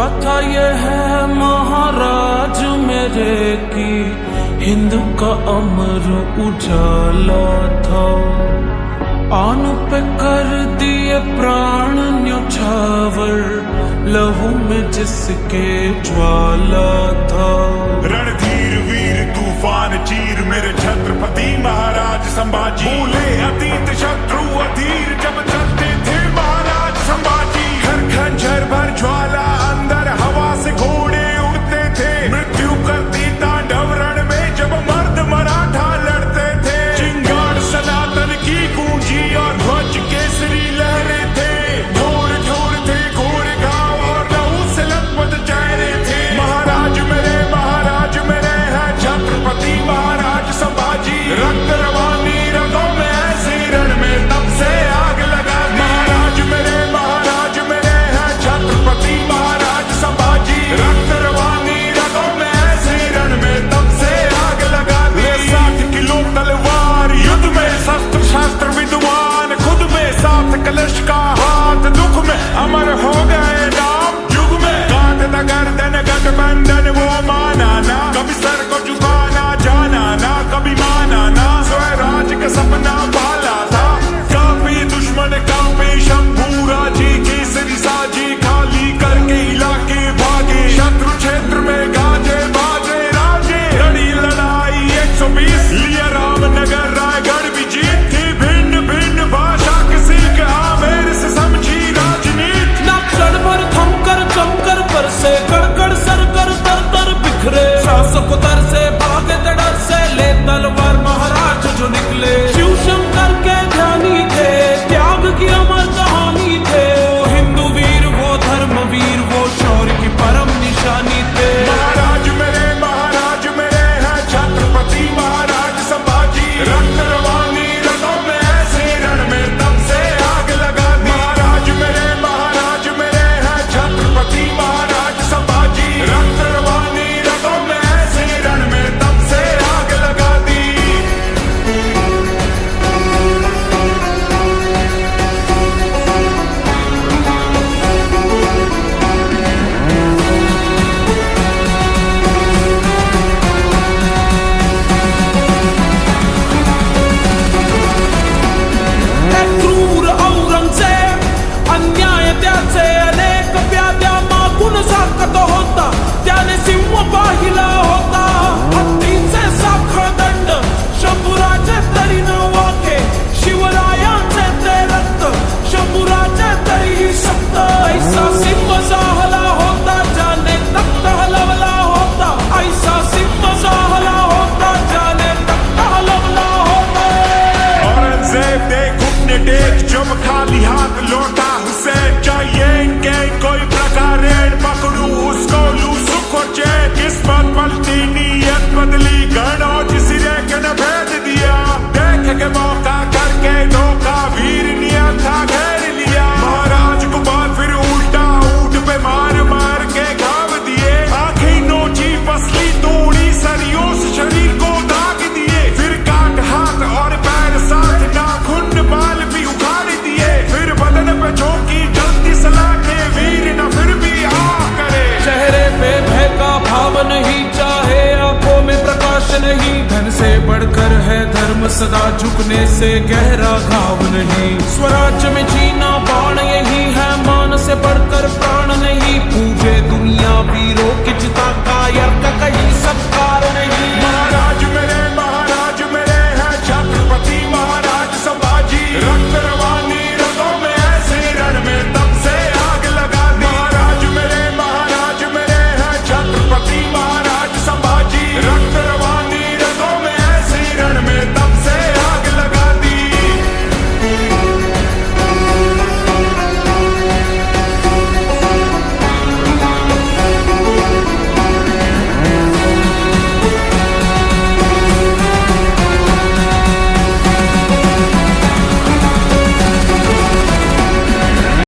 कथा ये है महाराज मेरे की, हिंद का अमर उजाला था। आन पे कर दिए प्राण न्योछावर, लहू में जिसके ज्वाला था। रणधीर वीर तूफान चीर मेरे छत्रपति महाराज संभाजी, भूले अतीत शत्रु अधीर जब चलते थे महाराज संभाजी। घर खंजर भर ज्वाला अंदर हवा से घोड़े उड़ते थे, मृत्यु करती तांडव रण में जब मर्द मराठा लड़ते थे। चिंगार सनातन की गूंजी और ध्वज केसरी लहरे थे, ढोर ढोर थे घोड़े गांव और लहू से लथपथ चेहरे थे। महाराज मेरे हैं छत्रपति महाराज संभाजी, रक्त रवानी रगों में ऐसे रण में तब से आग लगा दी। महाराज मेरे हैं छत्रपति महाराज संभाजी, रक्त रवानी रगों में ऐसे रण में तब से आग लगा दी। 60 किलो तलवार युद्ध में शस्त्र शास्त्र विद्वान, खुद में 7 कलश का हाथ, दुख में अमर हो गए नाम युग में। काटता गर्दन गठबंधन वो माना ना, कभी सर को झुकाना जाना ना, कभी माना ना, स्वराज का सपना पाला था। काफी दुश्मन काफी शंभूरा जी केसरी साजी, खाली करके इलाके भागे, शत्रु क्षेत्र में गाजे बाजे राजे। लड़ी लड़ाई 120 लिया रामनगर रायगढ़ भी जीत थी, भिन्न भिन्न भाषा किसी का मेरे से समझी राजनीति। ना क्षण भर थमकर जमकर बरसे, गड़गड़ सरकर तर तर बिखरे, शासक उतर से भागे डर से, ले तलवार महाराज जो निकले। शिव शंकर के ध्यानी थे, त्याग की अमर कहानी थे, वो हिंदू वीर वो धर्मवीर वो शौर्य की परम निशानी थे। महाराज मेरे हैं छत्रपति महाराज संभाजी, रक्त रवानी रगों में ऐसे रण में तब से आग लगा दी। महाराज मेरे हैं छत्रपति महाराज संभाजी, रक्त रवानी रगों में ऐसे रण में तब से आग लगा दी। क्रूर औरंगजेब अन्याय त्याचे अनेक व्याध्या मागून साकत होता, त्याने सिंह पाहिला होता। हत्तीचे साखळ दंड शंभूराचे तरी न वाके, शिवरायांचे ते रक्त शंभूराचे तरी सक्त। ऐसा सिंह जाहला होता ज्याने तख्त हलवला होता, ऐसा सिंह जाहला होता ज्याने तख्त हलवला होता। औरंगजेब दे घुटने टेक जब खाली हाथ लौटा हुसैन, चाहिए इनके कोई प्रकार पकड़ू उसको लू सुख और चैन। किस्मत पलटी नीयत बदली, गणों सिरे के न भेद दिया, देख के मौका करके धोखा वीर नियत था घेर लिया। महाराज को बात फिर उल्टा ऊंट पे मार मार के घाव दिए, आंखें नोची पसली तोड़ी सरियों से शरीर को दाग दिए। फिर काट हाथ और पैर साथ नाखून बाल भी उखाड़ दिए, फिर बदन पे झोंकी जल्दी सलाह के वीर न फिर भी आ करे। चेहरे पे भय का भाव नहीं, चाहे आंखों में प्रकाश नहीं, धन से बढ़कर है धर्म सदा झुकने से गहरा घाव नहीं। स्वराज्य में जीना बाण यही है, मान से बढ़कर प्राण नहीं, पूजे दुनिया वीरों की चिता का यर्क